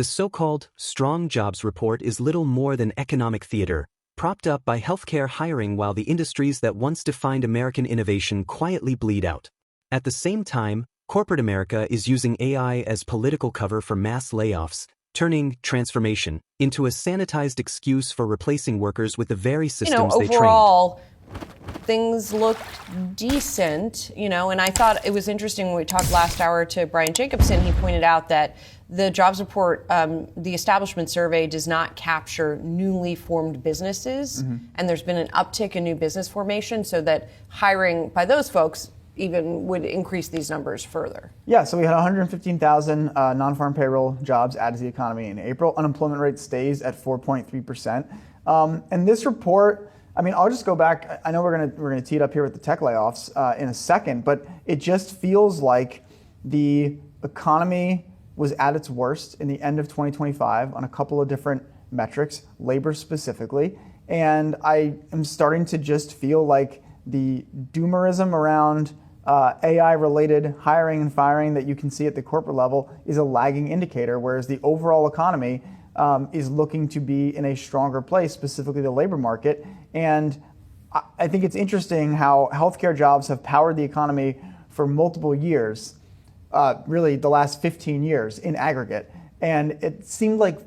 The so-called strong jobs report is little more than economic theater, propped up by healthcare hiring while the industries that once defined American innovation quietly bleed out. At the same time, corporate America is using AI as political cover for mass layoffs, turning transformation into a sanitized excuse for replacing workers with the very systems they trained. Overall, things looked decent, and I thought it was interesting when we talked last hour to Brian Jacobson. He pointed out that the jobs report, the establishment survey, does not capture newly formed businesses, and there's been an uptick in new business formation, so that hiring by those folks even would increase these numbers further. Yeah, so we had 115,000 non-farm payroll jobs added to the economy in April. Unemployment rate stays at 4.3%. And this report, I'll just go back. I know we're gonna tee it up here with the tech layoffs in a second, but it just feels like the economy was at its worst in the end of 2025 on a couple of different metrics, labor specifically. And I am starting to just feel like the doomerism around AI-related hiring and firing that you can see at the corporate level is a lagging indicator, whereas the overall economy is looking to be in a stronger place, specifically the labor market. And I think it's interesting how healthcare jobs have powered the economy for multiple years, really the last 15 years in aggregate. And it seemed like,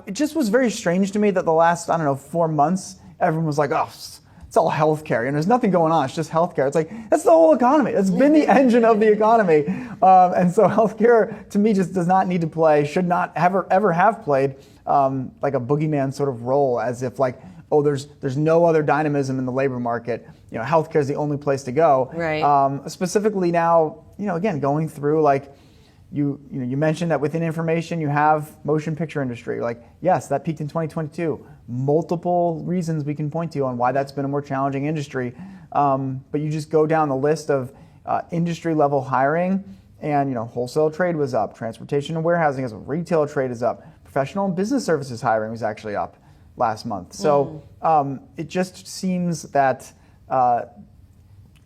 it just was very strange to me that the last, 4 months, everyone was like, oh, it's all healthcare, and there's nothing going on. It's just healthcare. It's like, that's the whole economy. That's been the engine of the economy. And so healthcare, to me, just does not need to play, should not ever have played like a boogeyman sort of role, as if like, oh, there's no other dynamism in the labor market. Healthcare is the only place to go. Right. Specifically now, again, going through like, you mentioned that within information you have motion picture industry. Like, yes, that peaked in 2022. Multiple reasons we can point to on why that's been a more challenging industry. But you just go down the list of industry level hiring, and wholesale trade was up, transportation and warehousing is up, retail trade is up, professional and business services hiring was actually up last month. So it just seems that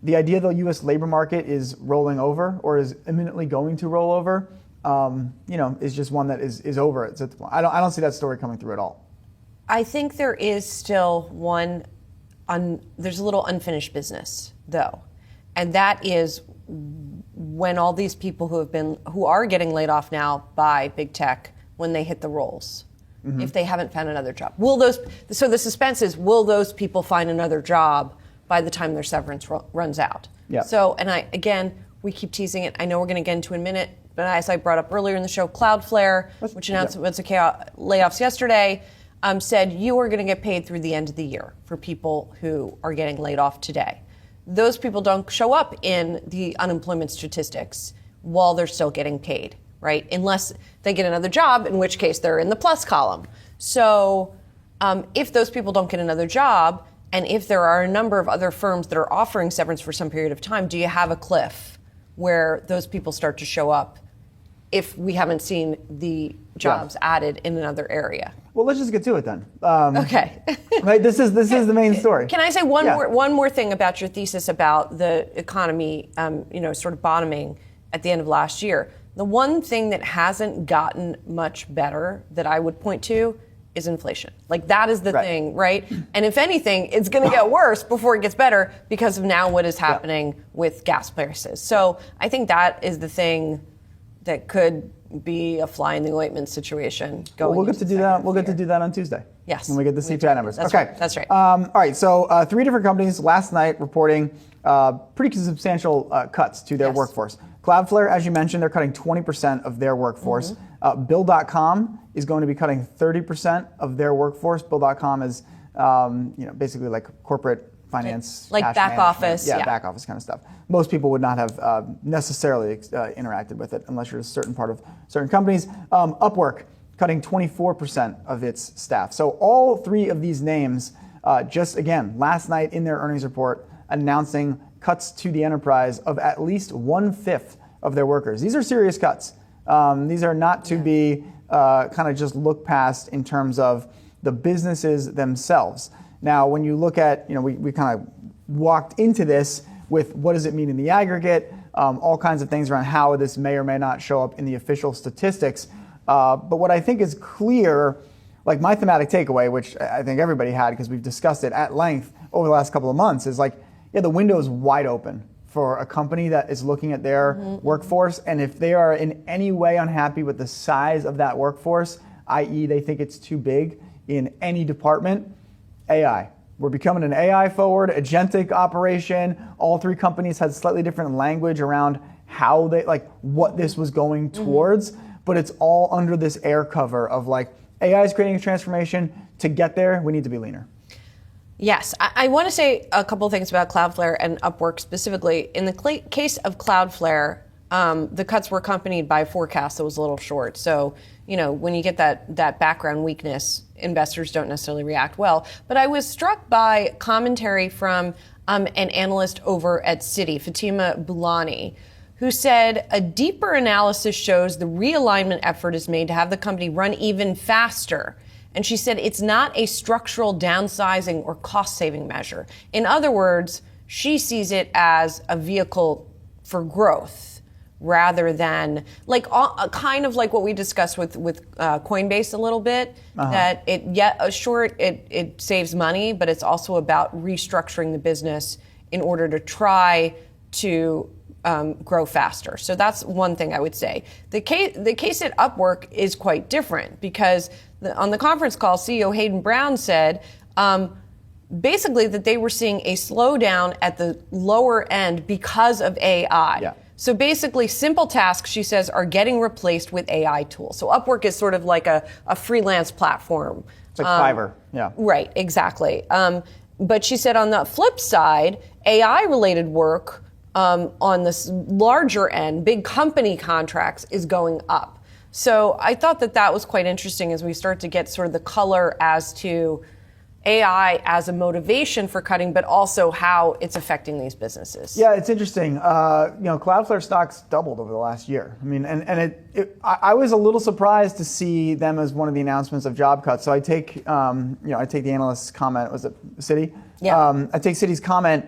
the idea the U.S. labor market is rolling over or is imminently going to roll over, is just one that is over at this point. I don't see that story coming through at all. I think there is still there's a little unfinished business though, and that is when all these people who are getting laid off now by big tech, when they hit the rolls, if they haven't found another job, so the suspense is, will those people find another job by the time their severance runs out? Yeah. So, and we keep teasing it. I know we're going to get into in a minute, but as I brought up earlier in the show, Cloudflare, which announced its layoffs yesterday, said you are going to get paid through the end of the year for people who are getting laid off today. Those people don't show up in the unemployment statistics while they're still getting paid, right? Unless they get another job, in which case they're in the plus column. So if those people don't get another job, and if there are a number of other firms that are offering severance for some period of time, do you have a cliff where those people start to show up if we haven't seen the jobs added in another area? Well, let's just get to it then. Okay. Right. This is the main story. Can I say one more thing about your thesis about the economy, sort of bottoming at the end of last year? The one thing that hasn't gotten much better that I would point to is inflation. Like, that is the thing, right? And if anything, it's going to get worse before it gets better because of now what is happening with gas prices. So I think that is the thing that could be a fly in the ointment situation going. We'll get to do that. We'll get to do that on Tuesday. Yes. When we get the CPI numbers. That's okay. Right. That's right. All right. So 3 different companies last night reporting pretty substantial cuts to their workforce. Cloudflare, as you mentioned, they're cutting 20% of their workforce. Bill.com is going to be cutting 30% of their workforce. Bill.com is, basically like corporate finance, like cash back management. office. Yeah, back office kind of stuff. Most people would not have necessarily interacted with it unless you're a certain part of certain companies. Upwork cutting 24% of its staff. So all 3 of these names, just again, last night in their earnings report, announcing cuts to the enterprise of at least 1/5 of their workers. These are serious cuts. These are not to be kind of just looked past in terms of the businesses themselves. Now, when you look at, we kind of walked into this with what does it mean in the aggregate, all kinds of things around how this may or may not show up in the official statistics. But what I think is clear, like my thematic takeaway, which I think everybody had because we've discussed it at length over the last couple of months, is like, yeah, the window is wide open for a company that is looking at their workforce. And if they are in any way unhappy with the size of that workforce, i.e. they think it's too big in any department, AI. We're becoming an AI-forward, agentic operation. All three companies had slightly different language around how they, like what this was going towards, but it's all under this air cover of like, AI is creating a transformation. To get there, we need to be leaner. Yes, I want to say a couple of things about Cloudflare and Upwork specifically. In the case of Cloudflare, the cuts were accompanied by a forecast that was a little short. So, when you get that background weakness, investors don't necessarily react well. But I was struck by commentary from an analyst over at Citi, Fatima Boulani, who said a deeper analysis shows the realignment effort is made to have the company run even faster. And she said it's not a structural downsizing or cost-saving measure. In other words, she sees it as a vehicle for growth rather than kind of like what we discussed with Coinbase a little bit, that it saves money, but it's also about restructuring the business in order to try to grow faster. So that's one thing I would say. The case at Upwork is quite different because on the conference call, CEO Hayden Brown said basically that they were seeing a slowdown at the lower end because of AI. Yeah. So basically, simple tasks, she says, are getting replaced with AI tools. So Upwork is sort of like a freelance platform. It's like Fiverr, yeah. Right, exactly. But she said on the flip side, AI-related work on this larger end, big company contracts, is going up. So I thought that was quite interesting as we start to get sort of the color as to AI as a motivation for cutting, but also how it's affecting these businesses. Yeah, it's interesting. Cloudflare stocks doubled over the last year. I mean, I was a little surprised to see them as one of the announcements of job cuts. So I take the analyst's comment. Was it Citi? Yeah. I take Citi's comment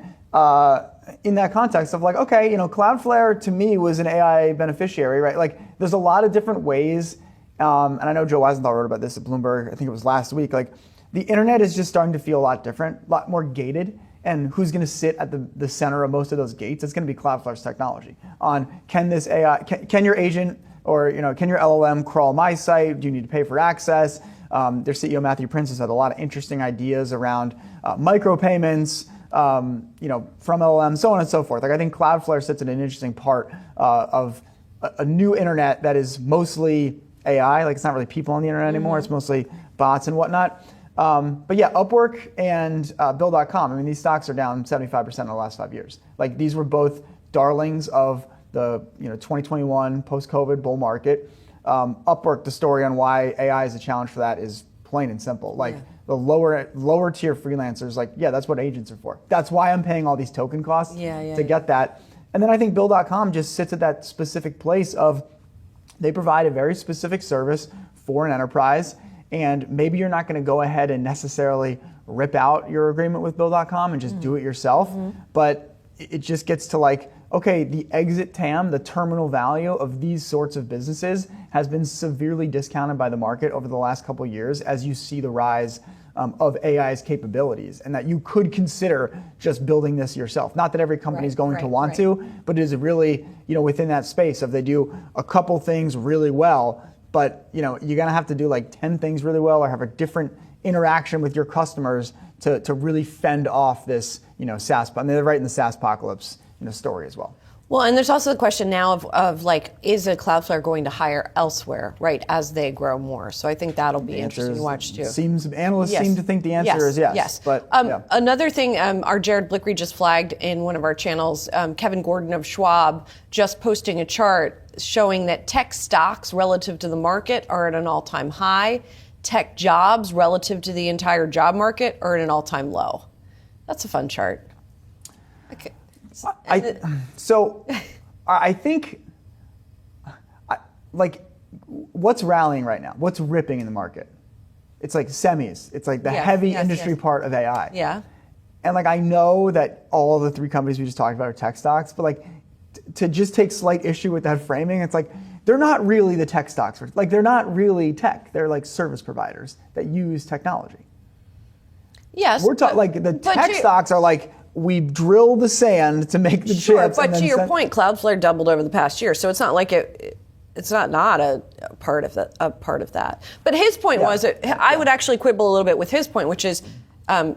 in that context of like, okay, Cloudflare to me was an AI beneficiary, right? Like, there's a lot of different ways, and I know Joe Weisenthal wrote about this at Bloomberg. I think it was last week. Like, the internet is just starting to feel a lot different, a lot more gated. And who's going to sit at the center of most of those gates? It's going to be Cloudflare's technology. On can this AI, can your agent or can your LLM crawl my site? Do you need to pay for access? Their CEO Matthew Prince has had a lot of interesting ideas around micropayments, from LLM, so on and so forth. Like, I think Cloudflare sits at an interesting part of a new internet that is mostly AI. Like, it's not really people on the internet anymore. It's mostly bots and whatnot. But yeah, Upwork and Bill.com, I mean, these stocks are down 75% in the last 5 years. Like, these were both darlings of the 2021 post-COVID bull market. Upwork, the story on why AI is a challenge for that is plain and simple. Like, the lower tier freelancers, like, yeah, that's what agents are for. That's why I'm paying all these token costs to get that. And then I think Bill.com just sits at that specific place of they provide a very specific service for an enterprise. And maybe you're not going to go ahead and necessarily rip out your agreement with Bill.com and just do it yourself. But it just gets to like, okay, the exit TAM, the terminal value of these sorts of businesses has been severely discounted by the market over the last couple of years as you see the rise of AI's capabilities, and that you could consider just building this yourself. Not that every company is going to want to, but it is really, within that space of they do a couple things really well, but you're gonna have to do like 10 things really well or have a different interaction with your customers to really fend off this, SaaS. I mean, they're right in the SaaS apocalypse story as well. Well, and there's also the question now of like, is a Cloudflare going to hire elsewhere, right, as they grow more? So I think that'll be interesting to watch too. Analysts seem to think the answer is yes. Yes. But another thing, our Jared Blickery just flagged in one of our channels, Kevin Gordon of Schwab just posting a chart showing that tech stocks relative to the market are at an all-time high. Tech jobs relative to the entire job market are at an all-time low. That's a fun chart. Okay. I think, what's rallying right now? What's ripping in the market? It's like semis. It's like the heavy industry part of AI. Yeah. And I know that all the three companies we just talked about are tech stocks, but to just take slight issue with that framing, it's like they're not really the tech stocks. Like they're not really tech. They're like service providers that use technology. Yes. We're talking like the tech stocks are like, we drill the sand to make the chips. But to your point, Cloudflare doubled over the past year, so it's not like it's not a part of that. But his point was, I would actually quibble a little bit with his point, which is that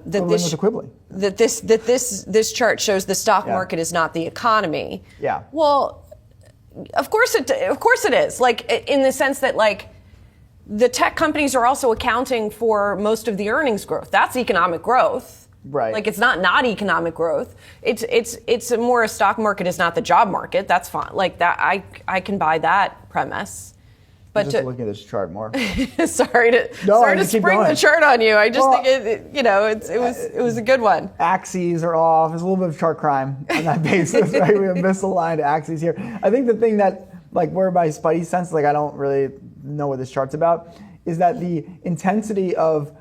this chart shows the stock market is not the economy. Yeah. Well, of course it is. Like in the sense that like the tech companies are also accounting for most of the earnings growth. That's economic growth. Right. Like it's not economic growth. It's more a stock market is not the job market. That's fine. Like that I can buy that premise. But just looking at this chart more. sorry to spring the chart on you. I just think it was a good one. Axes are off. There's a little bit of chart crime on that basis, right? We have misaligned axes here. I think the thing that like where my spidey sense, like I don't really know what this chart's about, is that the intensity of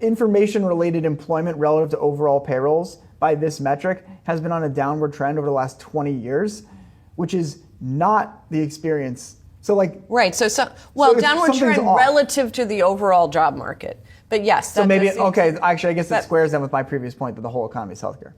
information-related employment relative to overall payrolls by this metric has been on a downward trend over the last 20 years, which is not the experience. So like right. So downward trend relative to the overall job market. But yes. So maybe actually I guess it squares then with my previous point that the whole economy is healthcare.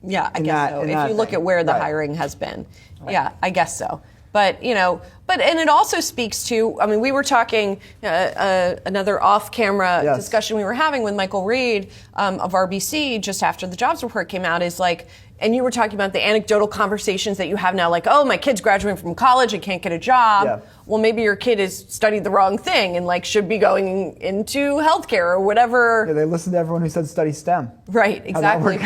Yeah, I guess so. If you look at where the hiring has been, yeah, I guess so. But and it also speaks to. I mean, we were talking another off-camera discussion we were having with Michael Reed of RBC just after the jobs report came out. Is like, and you were talking about the anecdotal conversations that you have now, like, oh, my kid's graduating from college and can't get a job. Yeah. Well, maybe your kid has studied the wrong thing and like should be going into healthcare or whatever. Yeah, they listened to everyone who said study STEM. Right, exactly.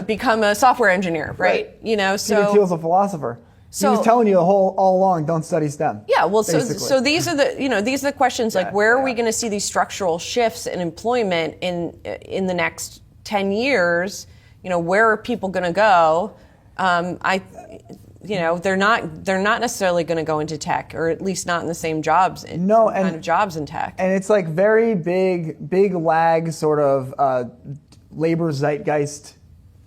Become a software engineer, right? So Peter Thiel's a philosopher. He was telling you all along, don't study STEM. Yeah, well, so these are the questions like where are we going to see these structural shifts in employment in the next 10 years? Where are people going to go? They're not necessarily going to go into tech, or at least not in the same jobs. Kind of jobs in tech. And it's like very big lag sort of labor zeitgeist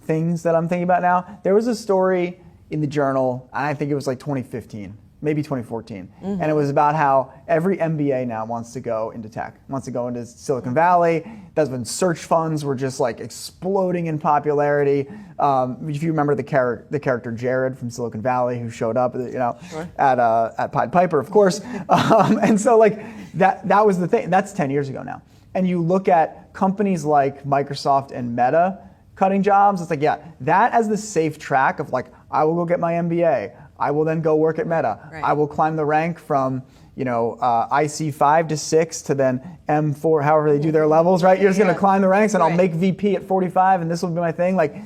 things that I'm thinking about now. There was a story in the Journal, and I think it was like 2015, maybe 2014. Mm-hmm. And it was about how every MBA now wants to go into tech, wants to go into Silicon Valley. That's when search funds were just like exploding in popularity. If you remember the character Jared from Silicon Valley who showed up, at Pied Piper, of course. And so like that was the thing. That's 10 years ago now. And you look at companies like Microsoft and Meta cutting jobs, it's like, that as the safe track of like, I will go get my MBA. I will then go work at Meta. Right. I will climb the rank from, IC 5 to 6 to then M4, however they do their levels, right? You're just going to climb the ranks and I'll make VP at 45 and this will be my thing. Like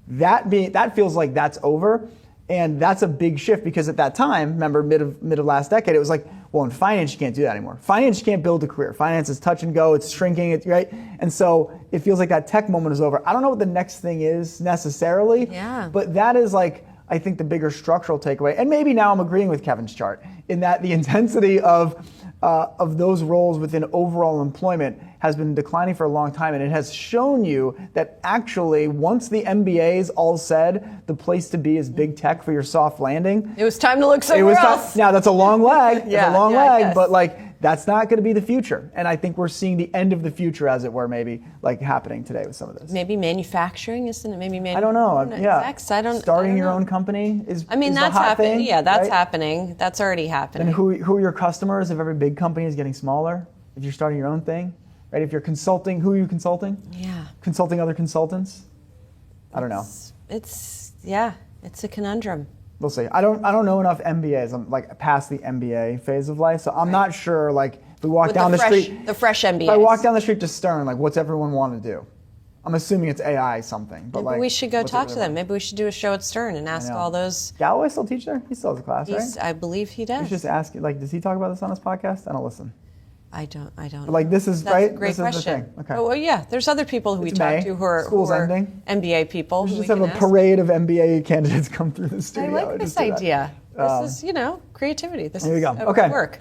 that feels like that's over. And that's a big shift because at that time, remember mid of last decade, it was like, well, in finance, you can't do that anymore. Finance, you can't build a career. Finance is touch and go. It's shrinking, right? And so it feels like that tech moment is over. I don't know what the next thing is necessarily, but that is like, I think the bigger structural takeaway. And maybe now I'm agreeing with Kevin's chart in that the intensity of those roles within overall employment has been declining for a long time, and it has shown you that actually once the MBA's all said, the place to be is big tech for your soft landing. It was time to look somewhere else. Now that's a long lag, but like that's not going to be the future, and I think we're seeing the end of the future, as it were, maybe like happening today with some of this. Maybe manufacturing, isn't it? Maybe I don't know. Starting your know. own company is. I mean, that's happening. Yeah, that's happening. That's already happening. And who are your customers if every big company is getting smaller? If you're starting your own thing, right? If you're consulting, who are you consulting? Yeah. Consulting other consultants? I don't know. It's a conundrum. We'll see. I don't know enough MBAs. I'm like past the MBA phase of life, so I'm not sure. Like if we walk down the street, the fresh MBAs. If I walk down the street to Stern, like what's everyone want to do? I'm assuming it's AI something. But maybe we should go talk to them. Maybe we should do a show at Stern and ask all those. Galloway still teach there? He still has a class, right? I believe he does. You should just ask. Like, does he talk about this on his podcast? I don't listen. I don't. Like this is That's right. A great this question. Is the thing. Okay. Oh well, yeah. There's other people who we talk to who are MBA people. We should just have a parade of MBA candidites come through the studio. I like this idea. This is creativity. This there you go. Okay. Work.